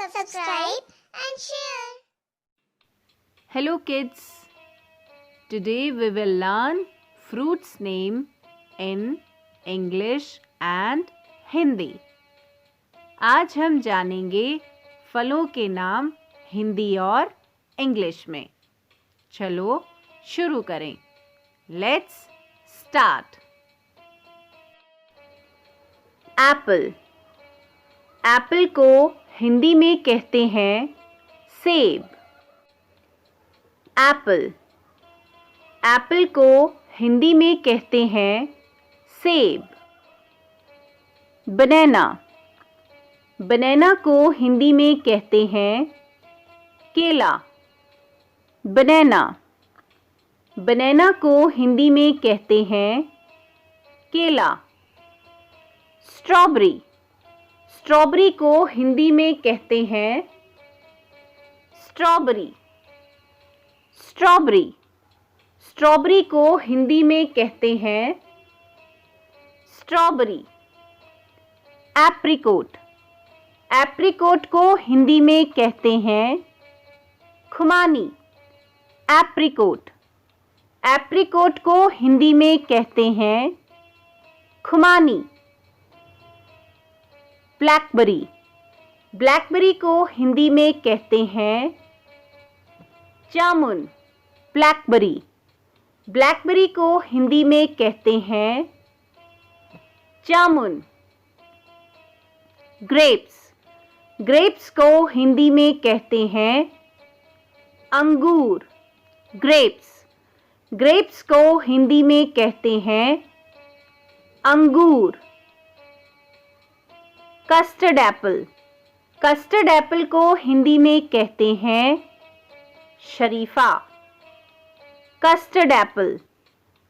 subscribe and share. Hello kids. Today we will learn fruits name in English and Hindi. आज हम जानेंगे फलों के नाम हिंदी और इंग्लिश में. चलो शुरू करें. Let's start. एप्पल. एप्पल को हिंदी में कहते हैं सेब. एप्पल. एप्पल को हिंदी में कहते हैं सेब. बनाना. बनाना को हिंदी में कहते हैं केला. बनाना. बनाना को हिंदी में कहते हैं केला. स्ट्रॉबेरी. स्ट्रॉबेरी को हिंदी में कहते हैं स्ट्रॉबेरी. स्ट्रॉबेरी. स्ट्रॉबेरी को हिंदी में कहते हैं स्ट्रॉबेरी. एप्रिकॉट. एप्रिकॉट को हिंदी में कहते हैं खुमानी. एप्रिकॉट. एप्रिकॉट को हिंदी में कहते हैं खुमानी. ब्लैकबेरी. ब्लैकबेरी को हिंदी में कहते हैं जामुन. ब्लैकबेरी. ब्लैकबेरी को हिंदी में कहते हैं जामुन. ग्रेप्स. ग्रेप्स को हिंदी में कहते हैं अंगूर. ग्रेप्स. ग्रेप्स को हिंदी में कहते हैं अंगूर. Custard Apple. कस्टर्ड एप्पल को हिंदी में कहते हैं शरीफा. Custard Apple.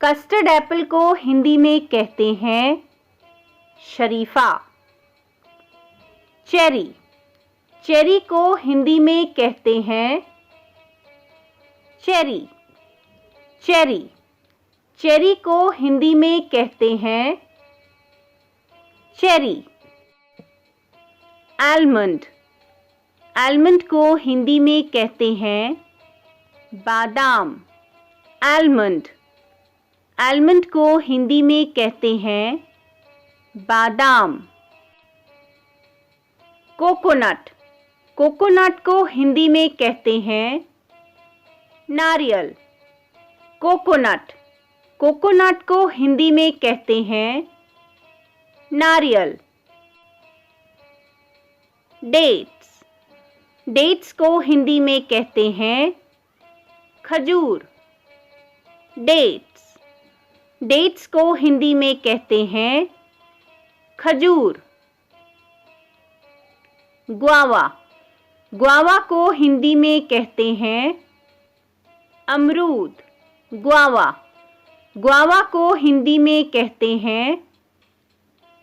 कस्टर्ड एप्पल को हिंदी में कहते हैं शरीफा. चेरी. चेरी को हिंदी में कहते हैं चेरी. चेरी. चेरी को हिंदी में कहते हैं चेरी. आलमंड. आलमंड को हिंदी में कहते हैं बादाम. आलमंड. आलमंड को हिंदी में कहते हैं बादाम. कोकोनट. कोकोनट को हिंदी में कहते हैं नारियल. कोकोनट. कोकोनट को हिंदी में कहते हैं नारियल. डेट्स. डेट्स को हिंदी में कहते हैं खजूर. डेट्स. डेट्स को हिंदी में कहते हैं खजूर. गुआवा. गुआवा को हिंदी में कहते हैं अमरूद. गुआवा. गुआवा को हिंदी में कहते हैं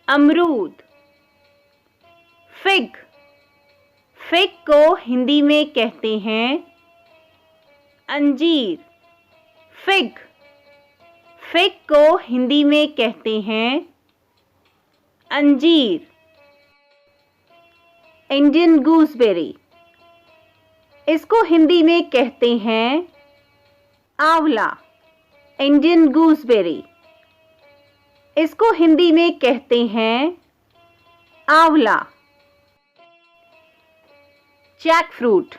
अमरूद. फिग. फिग को हिंदी में कहते हैं अंजीर. फिग. फिग को हिंदी में कहते हैं अंजीर. Indian gooseberry. इसको हिंदी में कहते हैं आंवला. Indian gooseberry. इसको हिंदी में कहते हैं आंवला. जैकफ्रूट.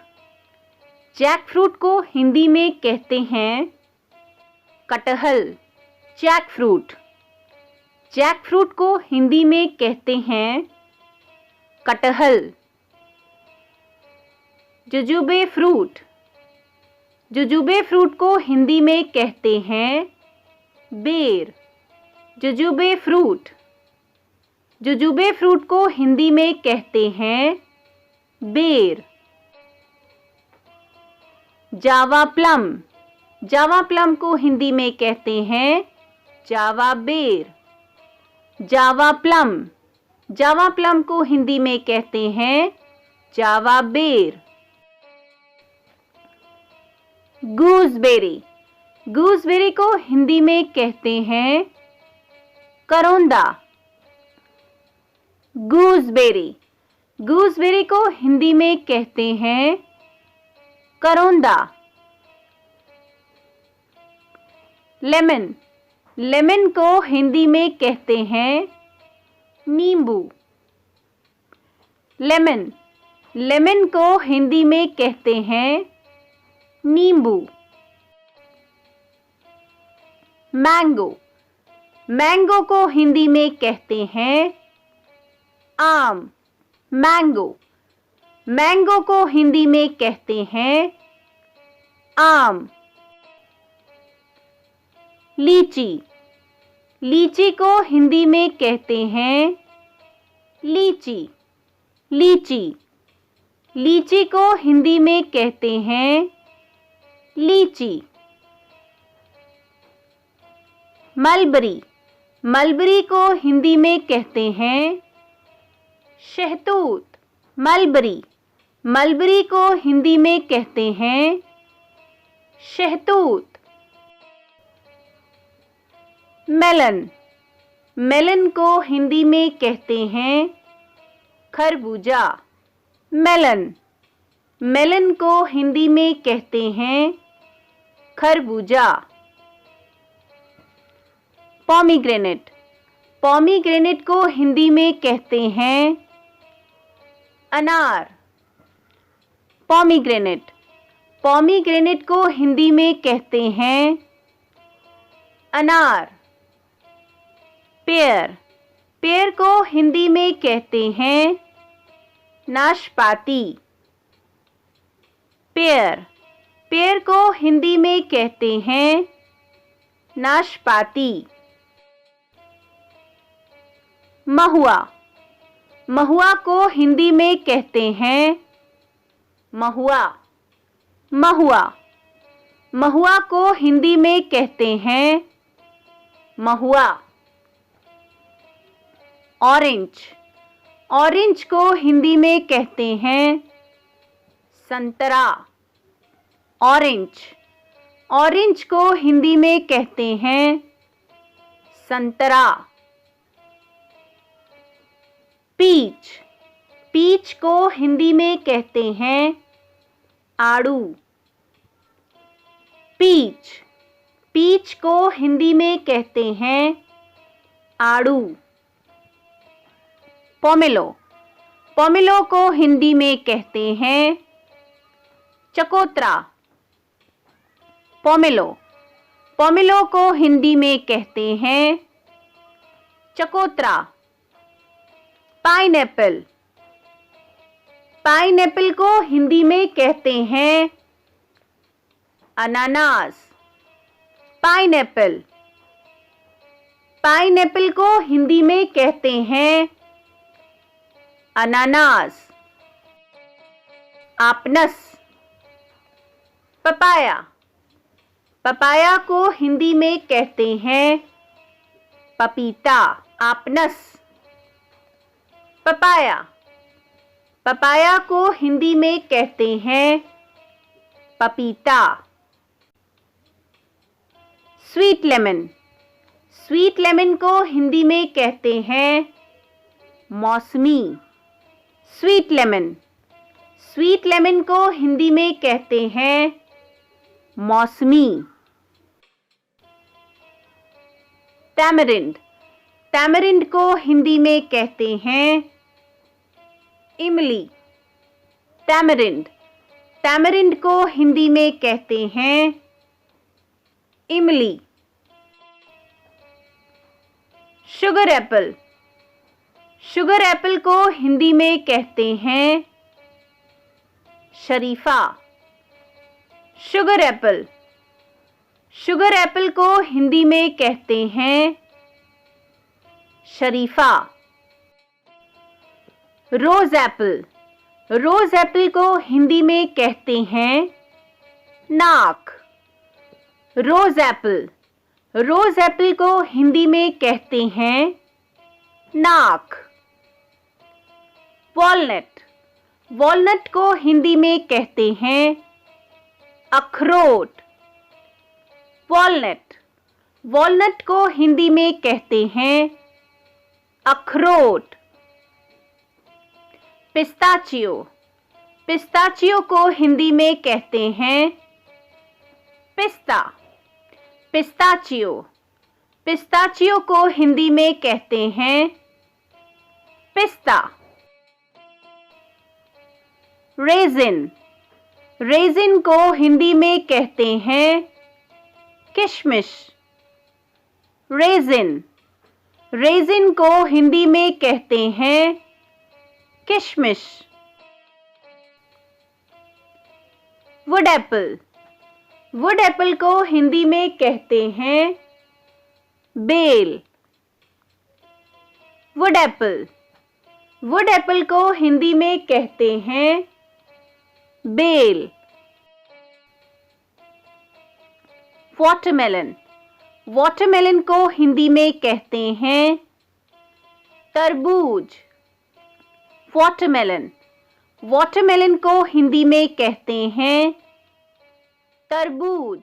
जैकफ्रूट को हिंदी में कहते हैं कटहल. जैकफ्रूट. जैकफ्रूट को हिंदी में कहते हैं कटहल. जुजुबे फ्रूट. जुजुबे फ्रूट को हिंदी में कहते हैं बेर. जुजुबे फ्रूट. जुजुबे फ्रूट को हिंदी में कहते हैं बेर. जावा प्लम. जावा प्लम को हिंदी में कहते हैं जावा बेर. जावा प्लम. जावा प्लम को हिंदी में कहते हैं जावा बेर. गूसबेरी. गूसबेरी को हिंदी में कहते हैं करौंदा. गूसबेरी. गूसबेरी को हिंदी में कहते हैं करौंदा। लेमन, लेमन को हिंदी में कहते हैं नींबू। लेमन, लेमन को हिंदी में कहते हैं नींबू। मैंगो, मैंगो को हिंदी में कहते हैं आम। मैंगो, मैंगो को हिंदी में कहते हैं आम। लीची, लीची को हिंदी में कहते हैं लीची। लीची, लीची को हिंदी में कहते हैं लीची। मलबरी, मलबरी को हिंदी में कहते हैं शहतूत। मलबरी, मलबरी को हिंदी में कहते हैं शहतूत। मेलन, मेलन को हिंदी में कहते हैं खरबूजा। मेलन, मेलन को हिंदी में कहते हैं खरबूजा। पॉमीग्रेनेट, पॉमीग्रेनेट को हिंदी में कहते हैं अनार। पॉमीग्रेनेट, पॉमीग्रेनेट को हिंदी में कहते हैं अनार। पेयर, पेयर को हिंदी में कहते हैं नाशपाती। पेयर, पेयर को हिंदी में कहते हैं नाशपाती। महुआ, महुआ को हिंदी में कहते हैं महुआ। महुआ, महुआ को हिंदी में कहते हैं महुआ। ऑरेंज, ऑरेंज को हिंदी में कहते हैं संतरा। ऑरेंज, ऑरेंज को हिंदी में कहते हैं संतरा। पीच, पीच को हिंदी में कहते हैं आड़ू। पीच, पीच को हिंदी में कहते हैं आड़ू। पोमेलो, पोमेलो को हिंदी में कहते हैं चकोतरा। पोमेलो, पोमेलो को हिंदी में कहते हैं चकोतरा। पाइनएप्पल, पाइनएप्पल को हिंदी में कहते हैं अनानास। पाइनएप्पल, पाइनएप्पल को हिंदी में कहते हैं अनानास। आपनस, पपाया, पपाया को हिंदी में कहते हैं पपीता। आपनस, पपाया, पपाया को हिंदी में कहते हैं पपीता। स्वीट लेमन, स्वीट लेमन को हिंदी में कहते हैं मौसमी। स्वीट लेमन, स्वीट लेमन को हिंदी में कहते हैं मौसमी। टैमरिंड, टैमरिंड को हिंदी में कहते हैं इमली। टैमरिंड, टैमरिंड को हिंदी में कहते हैं इमली। शुगर एप्पल, शुगर एप्पल को हिंदी में कहते हैं शरीफा। शुगर एप्पल, शुगर एप्पल को हिंदी में कहते हैं शरीफा। रोज एप्पल, रोज एप्पल को हिंदी में कहते हैं नाक। रोज एप्पल, रोज एप्पल को हिंदी में कहते हैं नाक। वॉलनट, वॉलनट को हिंदी में कहते हैं अखरोट। वॉलनट, वॉलनट को हिंदी में कहते हैं अखरोट। पिस्ताचियो, पिस्ताचियो को हिंदी में कहते हैं पिस्ता। पिस्ताचियो, पिस्ताचियो को हिंदी में कहते हैं पिस्ता। रेजिन, रेजिन को हिंदी में कहते हैं किशमिश। रेजिन, रेजिन को हिंदी में कहते हैं किशमिश। वुड एप्पल, वुड एप्पल को हिंदी में कहते हैं बेल। वुड एप्पल, वुड एप्पल को हिंदी में कहते हैं बेल। वाटरमेलन, वाटरमेलन को हिंदी में कहते हैं तरबूज। वाटरमेलन, वाटरमेलन को हिंदी में कहते हैं तरबूज।